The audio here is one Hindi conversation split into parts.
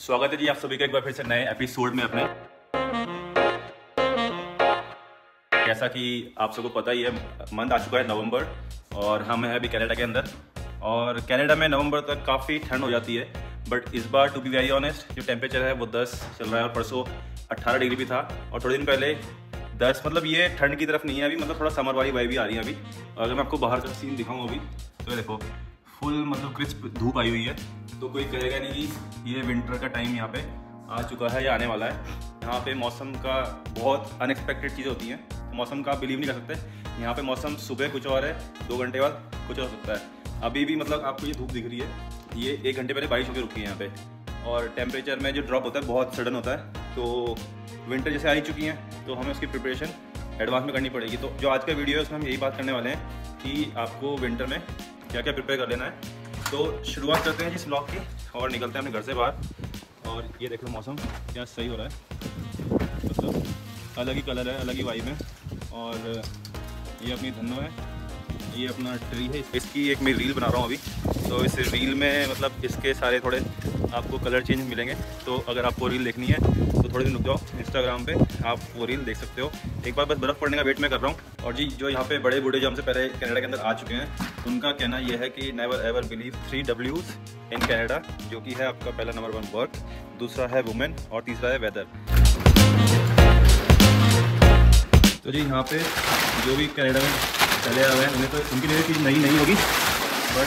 स्वागत है जी आप सभी का एक बार फिर से नए एपिसोड में अपने। जैसा कि आप सबको पता ही है, मंथ आ चुका है नवंबर और हम हैं अभी कनाडा के अंदर। और कनाडा में नवंबर तक काफ़ी ठंड हो जाती है, बट इस बार टू बी वेरी ऑनेस्ट जो टेम्परेचर है वो 10 चल रहा है और परसों 18 डिग्री भी था और थोड़े दिन पहले 10। मतलब ये ठंड की तरफ नहीं है अभी, मतलब थोड़ा समर वाली वाइब भी आ रही है अभी। और अगर मैं आपको बाहर का सीन दिखाऊँ अभी तो ये देखो फुल मतलब क्रिस्प धूप आई हुई है, तो कोई कहेगा नहीं कि ये विंटर का टाइम यहाँ पे आ चुका है या आने वाला है। यहाँ पे मौसम का बहुत अनएक्सपेक्टेड चीज़ें होती हैं, मौसम का आप बिलीव नहीं कर सकते। यहाँ पे मौसम सुबह कुछ और है, 2 घंटे बाद कुछ और सकता है। अभी भी मतलब आपको ये धूप दिख रही है, ये 1 घंटे पहले बारिश होकर रुकी है यहाँ पे। और टेम्परेचर में जो ड्रॉप होता है बहुत सडन होता है, तो विंटर जैसे आ ही चुकी हैं तो हमें उसकी प्रिपरेशन एडवांस में करनी पड़ेगी। तो जो आज का वीडियो है उसमें हम यही बात करने वाले हैं कि आपको विंटर में क्या क्या प्रिपेयर कर लेना है। तो शुरुआत करते हैं जिस ब्लॉग की और निकलते हैं अपने घर से बाहर। और ये देख लो मौसम क्या सही हो रहा है, मतलब अलग ही कलर है, अलग ही वाइब है। और ये अपनी धन्नो है, ये अपना ट्री है, इसकी एक मैं रील बना रहा हूँ अभी। तो इस रील में मतलब इसके सारे थोड़े आपको कलर चेंज मिलेंगे। तो अगर आपको रील देखनी है तो थोड़े दिन रुक जाओ, इंस्टाग्राम पे आप वो रील देख सकते हो। एक बार बस बर्फ़ पड़ने का वेट मैं कर रहा हूँ। और जी जो यहाँ पे बड़े बूढ़े जो हमसे पहले कनाडा के अंदर आ चुके हैं उनका कहना यह है कि never ever believe 3 W's in Canada, जो कि है आपका पहला नंबर 1 वर्क, दूसरा है वुमेन और तीसरा है वेदर। तो जी यहाँ पे जो भी कनाडा में चले आ रहे हैं उन्हें तो उनके लिए चीज़ नई नहीं होगी, बट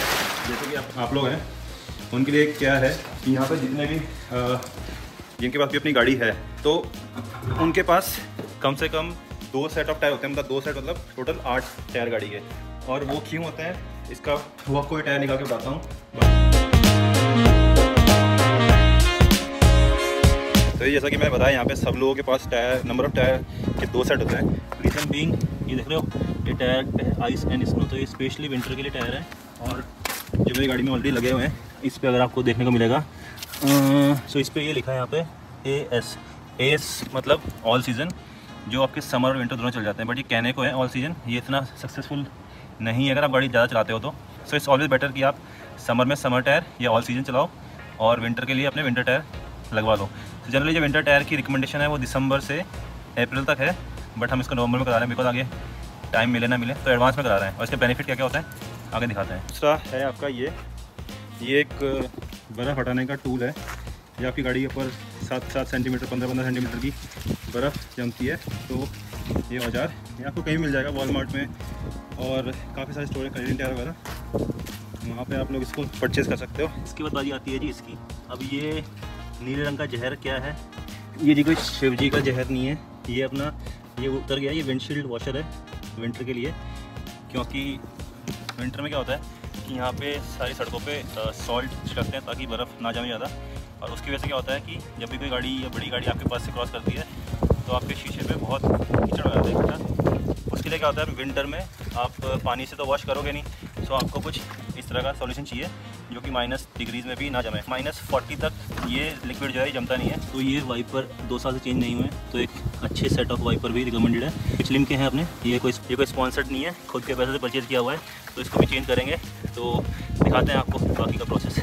जैसे कि आप लोग हैं उनके लिए क्या है कि यहाँ पे जितने भी जिनके पास भी अपनी गाड़ी है तो उनके पास कम से कम 2 सेट ऑफ टायर होते हैं। मतलब 2 सेट मतलब टोटल 8 टायर गाड़ी के। और वो क्यों होते हैं इसका वो कोई टायर निकाल के बताता हूँ। तो ये जैसा कि मैंने बताया यहाँ पे सब लोगों के पास टायर नंबर ऑफ टायर के 2 सेट होते हैं। रीज़न बीइंग ये देख रहे हो ये टायर आइस एंड स्नो, तो ये स्पेशली विंटर के लिए टायर है। और जो मेरी गाड़ी में ऑलरेडी लगे हुए हैं इस पे अगर आपको देखने को मिलेगा सो इस पे ये लिखा है यहाँ पे AS मतलब ऑल सीज़न, जो आपके समर और विंटर दोनों चल जाते हैं। बट ये कहने को है ऑल सीज़न, ये इतना सक्सेसफुल नहीं है अगर आप गाड़ी ज़्यादा चलाते हो तो। सो इट्स ऑलवेज बेटर कि आप समर में समर टायर या ऑल सीज़न चलाओ और विंटर के लिए अपने विंटर टायर लगवा लो। तो जनरली जो विंटर टायर की रिकमेंडेशन है वो दिसंबर से अप्रैल तक है, बट हम इसको नवंबर में करा रहे हैं बिकॉज आगे टाइम मिले ना मिले तो एडवांस में करा रहे हैं। और इसके बेनिफिट क्या क्या होता है आगे दिखाते हैं। दूसरा है आपका ये एक बर्फ़ हटाने का टूल है। ये आपकी गाड़ी के ऊपर 7-7 सेंटीमीटर 15-15 सेंटीमीटर की बर्फ़ जमती है, तो ये औजार ये आपको कहीं मिल जाएगा वॉलमार्ट में और काफ़ी सारे स्टोर है कैनेडियन टायर वगैरह, वहाँ पे आप लोग इसको परचेज़ कर सकते हो। इसकी बात बारी आती है जी इसकी। अब ये नीले रंग का जहर क्या है, ये जी कोई शिव जी का जहर नहीं है, ये अपना ये उतर गया, ये विंडशील्ड वॉशर है विंटर के लिए। क्योंकि विंटर में क्या होता है कि यहाँ पे सारी सड़कों पे सॉल्ट छिड़कते हैं ताकि बर्फ़ ना जमे ज़्यादा। और उसकी वजह से क्या होता है कि जब भी कोई गाड़ी या बड़ी गाड़ी आपके पास से क्रॉस करती है तो आपके शीशे पे बहुत कीचड़ हो जाता है। उसके लिए क्या होता है विंटर में आप पानी से तो वॉश करोगे नहीं, सो आपको कुछ इस तरह का सॉल्यूशन चाहिए जो कि -, डिग्रीज़ में भी ना जमे। -40 तक ये लिक्विड जो है जमता नहीं है। तो ये वाइपर 2 साल से चेंज नहीं हुए, तो एक अच्छे सेट ऑफ वाइपर भी रिकमेंडेड है। पिछलिम के हैं अपने, ये कोई स्पॉन्सर्ड नहीं है, खुद के पैसे से परचेज़ किया हुआ है। तो इसको भी चेंज करेंगे, तो दिखाते हैं आपको बाकी का प्रोसेस।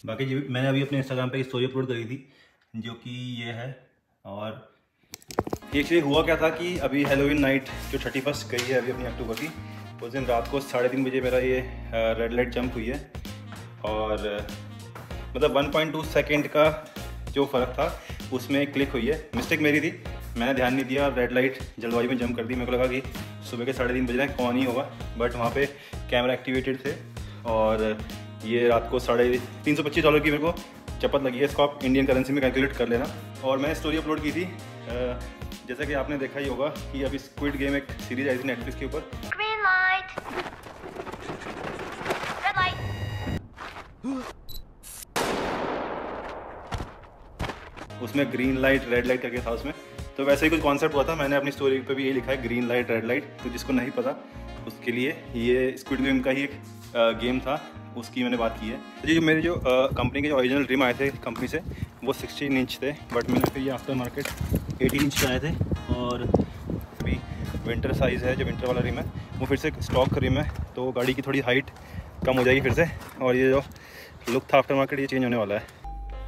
बाकी जी मैंने अभी अपने इंस्टाग्राम पे स्टोरी अपलोड करी थी जो कि ये है। और एक्चुअली हुआ क्या था कि अभी हैलोवीन नाइट जो 31 गई है अभी अपनी अक्टूबर की, उस दिन रात को 3:30 बजे मेरा ये रेड लाइट जंप हुई है। और मतलब 1.2 सेकेंड का जो फ़र्क था उसमें क्लिक हुई है। मिस्टेक मेरी थी, मैंने ध्यान नहीं दिया, रेड लाइट जल्दबाजी में जंप कर दी। मेरे को लगा कि सुबह के 3:30 बज रहे हैं, कौन ही होगा, बट वहाँ पे कैमरा एक्टिवेटेड थे। और ये रात को $325 की मेरे को चपत लगी है। इसको आप इंडियन करेंसी में कैलकुलेट कर लेना। और मैंने स्टोरी अपलोड की थी जैसा कि आपने देखा ही होगा कि अभी स्क्विड गेम एक सीरीज आई थी नेटफ्लिक्स के ऊपर। Green light. Red light. उसमें ग्रीन लाइट रेड लाइट करके था उसमें, तो वैसे ही कुछ कॉन्सेप्ट हुआ था। मैंने अपनी स्टोरी पे भी यही लिखा है ग्रीन लाइट रेड लाइट। तो जिसको नहीं पता उसके लिए ये स्क्विड गेम का ही एक गेम था, उसकी मैंने बात की है। तो जो मेरे जो कंपनी के जो ओरिजिनल ड्रीम आए थे कंपनी से वो 16 इंच थे, बट मैंने फिर ये आफ्टर मार्केट 18 इंच के आए थे। और अभी विंटर साइज़ है, जो विंटर वाला रिम है वो फिर से स्टॉक रिम है, तो गाड़ी की थोड़ी हाइट कम हो जाएगी फिर से। और ये जो लुक था आफ्टर मार्केट ये चेंज होने वाला है।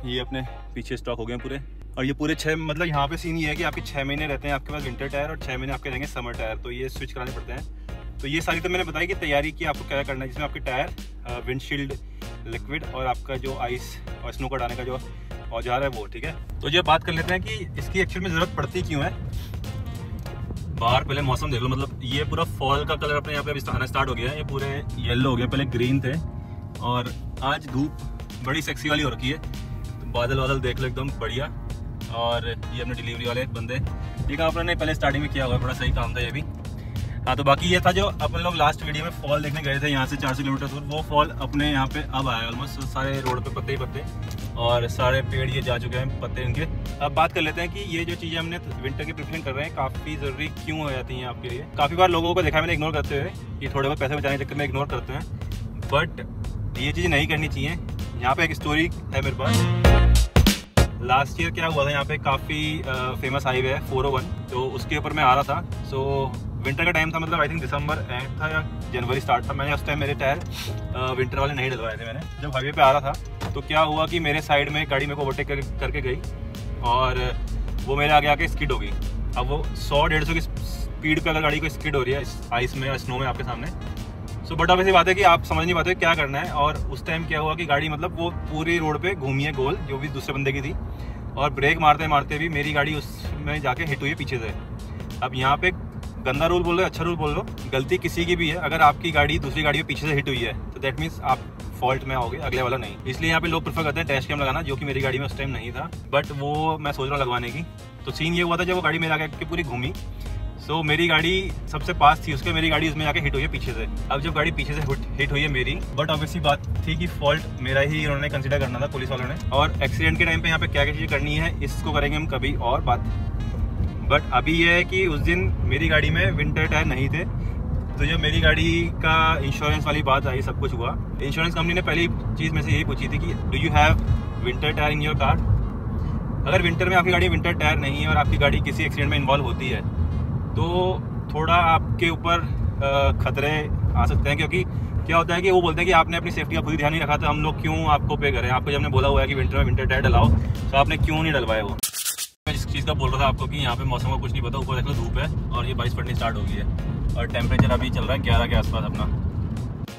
ये अपने पीछे स्टॉक हो गए पूरे, और ये पूरे 6 मतलब यहाँ पे सीन ये है कि आपके 6 महीने रहते हैं आपके पास विंटर टायर और 6 महीने आपके रहेंगे समर टायर, तो ये स्विच कराने पड़ते हैं। तो ये सारी तो मैंने बताई कि तैयारी की आपको क्या करना है, जिसमें आपके टायर, विंडशील्ड लिक्विड और आपका जो आइस और स्नो कटाने का जो औजार है वो, ठीक है। तो ये बात कर लेते हैं कि इसकी एक्चुअल में ज़रूरत पड़ती क्यों है। बाहर पहले मौसम देख लो, मतलब ये पूरा फॉल का कलर अपने यहाँ पे अभी आना स्टार्ट हो गया है, ये पूरे येलो हो गया, पहले ग्रीन थे और आज धूप बड़ी सेक्सी वाली हो रखी है। तो बादल वादल देख लो एकदम बढ़िया। और ये अपने डिलीवरी वाले बंदे, ये काम अपने पहले स्टार्टिंग में किया हुआ है, बड़ा सही काम था ये भी। हाँ, तो बाकी ये था जो अपन लोग लास्ट वीडियो में फॉल देखने गए थे यहाँ से 400 किलोमीटर दूर, वो फॉल अपने यहाँ पे अब आया ऑलमोस्ट। सारे रोड पे पत्ते ही पत्ते और सारे पेड़ ये जा चुके हैं पत्ते इनके। अब बात कर लेते हैं कि ये जो चीज़ें हमने विंटर की प्रिपरेशन कर रहे हैं काफ़ी ज़रूरी क्यों हो जाती हैं आपके लिए। काफ़ी बार लोगों को देखा मैंने इग्नोर करते हुए, ये थोड़े बहुत पैसे बचाने के चक्कर में इग्नोर करते हैं, बट ये चीज़ें नहीं करनी चाहिए। यहाँ पे एक स्टोरी है मेरे पास। लास्ट ईयर क्या हुआ था, यहाँ पे काफ़ी फेमस हाईवे है 401, तो उसके ऊपर मैं आ रहा था। सो विंटर का टाइम था, मतलब आई थिंक दिसंबर एंड था या जनवरी स्टार्ट था। मैंने उस टाइम मेरे टायर विंटर वाले नहीं डलवाए थे मैंने। जब हाईवे पे आ रहा था तो क्या हुआ कि मेरे साइड में गाड़ी मेरे को ओवरटेक करके गई और वो मेरे आगे आके स्किड हो गई। अब वो 100-150 की स्पीड पे अगर गाड़ी को स्किड हो रही है आइस में या स्नो में आपके सामने, सो बट अब ऐसी बात है कि आप समझ नहीं पाते क्या करना है। और उस टाइम क्या हुआ कि गाड़ी मतलब वो पूरी रोड पे घूमी है गोल, जो भी दूसरे बंदे की थी, और ब्रेक मारते मारते भी मेरी गाड़ी उसमें जाके हिट हुई है पीछे से। अब यहाँ पे गंदा रूल बोल लो, अच्छा रूल बोल लो, गलती किसी की भी है। अगर आपकी गाड़ी दूसरी गाड़ी में पीछे से हिट हुई है तो दैट मीन्स आप फॉल्ट में आओगे, अगले वाला नहीं। इसलिए यहाँ पे लोग प्रेफर करते हैं डैश कैम लगाना, जो कि मेरी गाड़ी में उस टाइम नहीं था, बट वो मैं सोच रहा हूँ लगवाने की। तो सीन ये हुआ था जब वो गाड़ी मेरे आगे पूरी घूमी, सो मेरी गाड़ी सबसे पास थी उसके, मेरी गाड़ी उसमें जाके हिट हुई है पीछे से। अब जब गाड़ी पीछे से हिट हुई है मेरी, बट ऑब्वियसली बात थी कि फॉल्ट मेरा ही उन्होंने कंसीडर करना था पुलिस वालों ने। और एक्सीडेंट के टाइम पे यहाँ पे क्या क्या चीज़ें करनी है इसको करेंगे हम कभी और बात। बट अभी ये है कि उस दिन मेरी गाड़ी में विंटर टायर नहीं थे, तो जब मेरी गाड़ी का इंश्योरेंस वाली बात आई, सब कुछ हुआ, इंश्योरेंस कंपनी ने पहली चीज़ में से यही पूछी थी कि do you have winter tyre in your car. अगर विंटर में आपकी गाड़ी विंटर टायर नहीं है और आपकी गाड़ी किसी एक्सीडेंट में इन्वॉल्व होती है तो थोड़ा आपके ऊपर खतरे आ सकते हैं, क्योंकि क्या होता है कि वो बोलते हैं कि आपने अपनी सेफ्टी का खुद ही ध्यान नहीं रखा, तो हम लोग क्यों आपको पे करें। आपको जब हमने बोला हुआ है कि विंटर में विंटर टायर डलाओ, तो आपने क्यों नहीं डलवाया। वो मैं जिस चीज़ का बोल रहा था आपको कि यहाँ पे मौसम का कुछ नहीं पता, ऊपर देख लो धूप है और ये बारिश पड़नी स्टार्ट हो गई है और टेम्परेचर अभी चल रहा है 11 के आसपास अपना।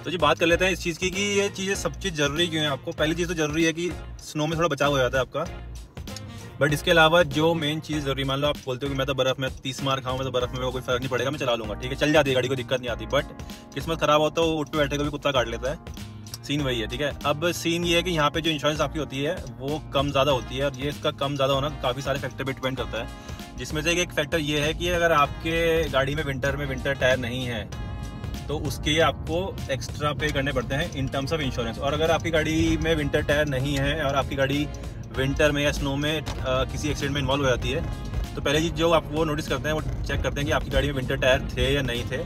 तो जी बात कर लेते हैं इस चीज़ की कि ये चीज़ें सब चीज़ ज़रूरी क्यों है आपको। पहली चीज़ तो ज़रूरी है कि स्नो में थोड़ा बचाव हो जाता है आपका, बट इसके अलावा जो मेन चीज़ जरूरी, मान लो आप बोलते हो कि मैं तो बर्फ़ में 30 मार खाऊँ, मैं तो बर्फ़ में कोई फर्क नहीं पड़ेगा, मैं चला लूँगा, ठीक है, चल जाती है गाड़ी, कोई दिक्कत नहीं आती। बट किस्मत ख़राब हो तो उठ पे बैठे को भी कुत्ता काट लेता है, सीन वही है, ठीक है। अब सीन ये है कि यहाँ पे जो इंश्योरेंस आपकी होती है वो कम ज़्यादा होती है, और ये इसका कम ज़्यादा होना काफ़ी सारे फैक्टर पर डिपेंड करता है, जिसमें से एक फैक्टर ये है कि अगर आपके गाड़ी में विंटर टायर नहीं है तो उसके लिए आपको एक्स्ट्रा पे करने पड़ते हैं इन टर्म्स ऑफ इंश्योरेंस। और अगर आपकी गाड़ी में विंटर टायर नहीं है और आपकी गाड़ी विंटर में या स्नो में किसी एक्सीडेंट में इन्वॉल्व हो जाती है, तो पहले चीज़ जो आप वो नोटिस करते हैं, वो चेक करते हैं कि आपकी गाड़ी में विंटर टायर थे या नहीं थे।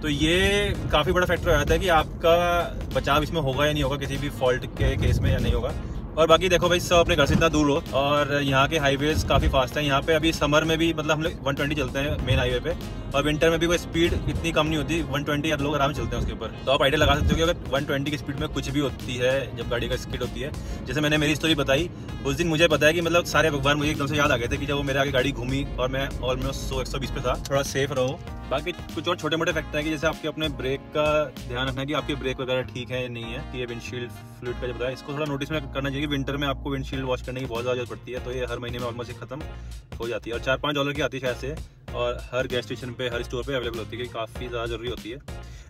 तो ये काफ़ी बड़ा फैक्टर हो जाता है कि आपका बचाव इसमें होगा या नहीं होगा, किसी भी फॉल्ट के केस में या नहीं होगा। और बाकी देखो भाई, सब अपने घर से इतना दूर हो और यहाँ के हाईवेज काफ़ी फास्ट हैं। यहाँ पे अभी समर में भी मतलब हम लोग 120 चलते हैं मेन हाईवे पे, और विंटर में भी कोई स्पीड इतनी कम नहीं होती, 120 आप लोग आराम से चलते हैं उसके ऊपर। तो आप आइडिया लगा सकते हो कि अगर 120 की स्पीड में कुछ भी होती है जब गाड़ी का स्किड होती है, जैसे मैंने मेरी स्टोरी बताई उस दिन, मुझे पता है कि मतलब सारे अखबार मुझे एकदम से याद आ गए थे कि जब वो मेरे आगे गाड़ी घूमी और मैं ऑलमोस्ट 100-120 पे था। थोड़ा सेफ रहो। बाकी कुछ और छोटे मोटे फैक्टर हैं कि जैसे आपके अपने ब्रेक का ध्यान रखना है कि आपके ब्रेक वगैरह ठीक है या नहीं है, कि ये विंडशील्ड फ्लूइड का जो बताया इसको थोड़ा नोटिस में करना चाहिए। विंटर में आपको विंडशील्ड वॉश करने की बहुत ज़्यादा जरूरत पड़ती है, तो ये हर महीने में ऑलमोस्ट खत्म हो जाती है और $4-5 की आती है शायद से, और हर गैस स्टेशन पे हर स्टोर पे अवेलेबल होती है, काफ़ी ज़्यादा जरूरी होती है।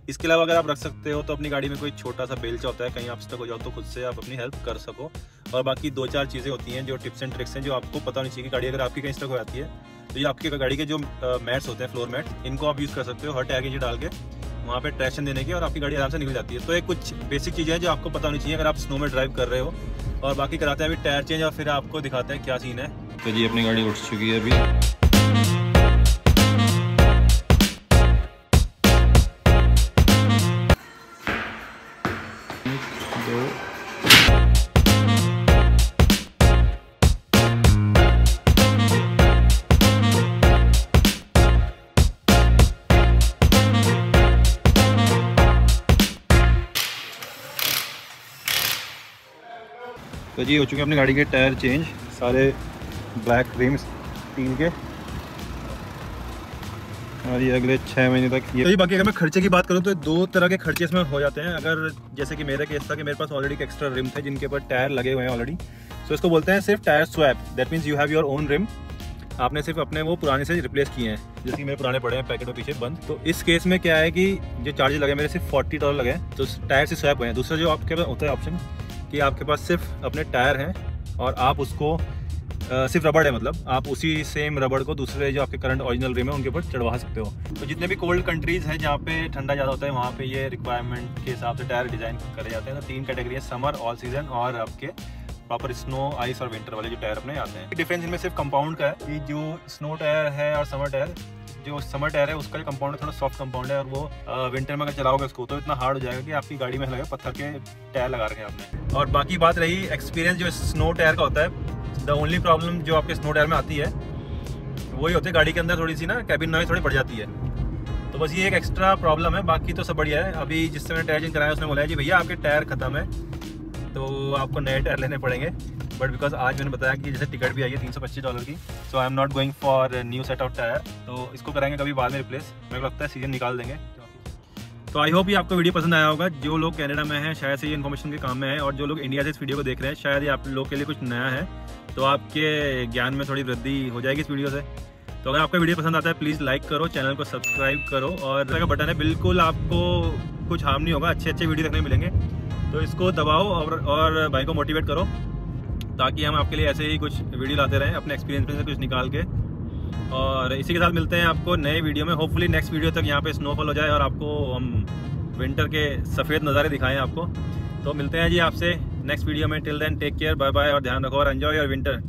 इसके अलावा अगर आप रख सकते हो तो अपनी गाड़ी में कोई छोटा सा बेलचा होता है, कहीं आप स्टक हो जाओ तो खुद से आप अपनी हेल्प कर सको। और बाकी 2-4 चीज़ें होती हैं जो टिप्स एंड ट्रिक्स हैं जो आपको पता होनी चाहिए कि गाड़ी अगर आपकी कहीं स्टक हो जाती है तो ये आपकी गाड़ी के जो मैट्स होते हैं, फ्लोर मैट, इनको आप यूज़ कर सकते हो हर टायर के नीचे डाल के, वहाँ पे ट्रैक्शन देने की, और आपकी गाड़ी आराम से निकल जाती है। तो ये कुछ बेसिक चीज़ें हैं जो आपको पता होनी चाहिए अगर आप स्नो में ड्राइव कर रहे हो। और बाकी कराते हैं अभी टायर चेंज और फिर आपको दिखाते हैं क्या सीन है। तो जी अपनी गाड़ी उठ चुकी है अभी। तो जी हो चुके हैं अपनी गाड़ी के टायर चेंज, सारे ब्लैक रिम्स स्टील के, और ये अगले 6 महीने तक ये। तो बाकी अगर मैं खर्चे की बात करूँ तो 2 तरह के खर्चे इसमें हो जाते हैं। अगर जैसे कि मेरा केस था कि मेरे पास ऑलरेडी एक एक्स्ट्रा रिम थे जिनके ऊपर टायर लगे हुए हैं ऑलरेडी, सो इसको बोलते हैं सिर्फ tyre swap. That means you have your own rim, आपने सिर्फ अपने वो पुराने से रिप्लेस किए हैं, जैसे कि मेरे पुराने पड़े हैं पैकेट में पीछे बंद। तो इस केस में क्या है कि जो चार्जेस लगे मेरे सिर्फ $40 लगे हैं, तो टायर से स्वैप हुए हैं। दूसरा जो आपके पास होता है ऑप्शन कि आपके पास सिर्फ अपने टायर हैं और आप उसको सिर्फ रबड़ है, मतलब आप उसी सेम रबड़ को दूसरे जो आपके करंट ओरिजिनल रिम है उनके ऊपर चढ़वा सकते हो। तो जितने भी कोल्ड कंट्रीज़ हैं जहाँ पे ठंडा ज़्यादा होता है वहाँ पे ये रिक्वायरमेंट के हिसाब से टायर डिज़ाइन करे जाते हैं। तो 3 कैटेगरी है, समर, ऑल सीजन और आपके प्रॉपर स्नो, आइस और विंटर वाले जो टायर अपने आते हैं। डिफरेंस इनमें सिर्फ कंपाउंड का है कि जो स्नो टायर है और समर टायर, जो समर टायर है उसका जो कंपाउंड है थोड़ा सॉफ्ट कंपाउंड है, और वो विंटर में अगर चलाओगे उसको तो इतना हार्ड हो जाएगा कि आपकी गाड़ी में लगेगा पत्थर के टायर लगा रखे हैं आपने। और बाकी बात रही एक्सपीरियंस जो स्नो टायर का होता है, द ओनली प्रॉब्लम जो आपके स्नो टायर में आती है वही होती है गाड़ी के अंदर थोड़ी सी ना कैबिन नॉइज थोड़ी बढ़ जाती है। तो बस ये एक एक्स्ट्रा प्रॉब्लम है, बाकी तो सब बढ़िया है। अभी जिससे मैंने टायर चेंज कराया उसने बोला है जी भैया आपके टायर खत्म है तो आपको नए टायर लेने पड़ेंगे। बट बिकॉज आज मैंने बताया कि जैसे टिकट भी आई है $325 की, so I am not going for new set of tyre, तो इसको कराएंगे कभी बाद में रिप्लेस। मेरे को लगता है सीजन निकाल देंगे। तो आई होप ये आपको वीडियो पसंद आया होगा। जो लोग कनाडा में हैं शायद से ये इन्फॉर्मेशन के काम में है, और जो लोग इंडिया से इस वीडियो को देख रहे हैं शायद ये आप लोग के लिए कुछ नया है, तो आपके ज्ञान में थोड़ी वृद्धि हो जाएगी इस वीडियो से। तो अगर आपका वीडियो पसंद आता है प्लीज़ लाइक करो, चैनल को सब्सक्राइब करो, और का बटन है, बिल्कुल आपको कुछ हार्म नहीं होगा, अच्छे अच्छे वीडियो देखने मिलेंगे। तो इसको दबाओ और भाई को मोटिवेट करो ताकि हम आपके लिए ऐसे ही कुछ वीडियो लाते रहें अपने एक्सपीरियंस में से कुछ निकाल के। और इसी के साथ मिलते हैं आपको नए वीडियो में। होपफुली नेक्स्ट वीडियो तक यहाँ पे स्नोफॉल हो जाए और आपको हम विंटर के सफ़ेद नज़ारे दिखाएं आपको। तो मिलते हैं जी आपसे नेक्स्ट वीडियो में। Till then take care, bye bye, और ध्यान रखो और एंजॉय योर विंटर।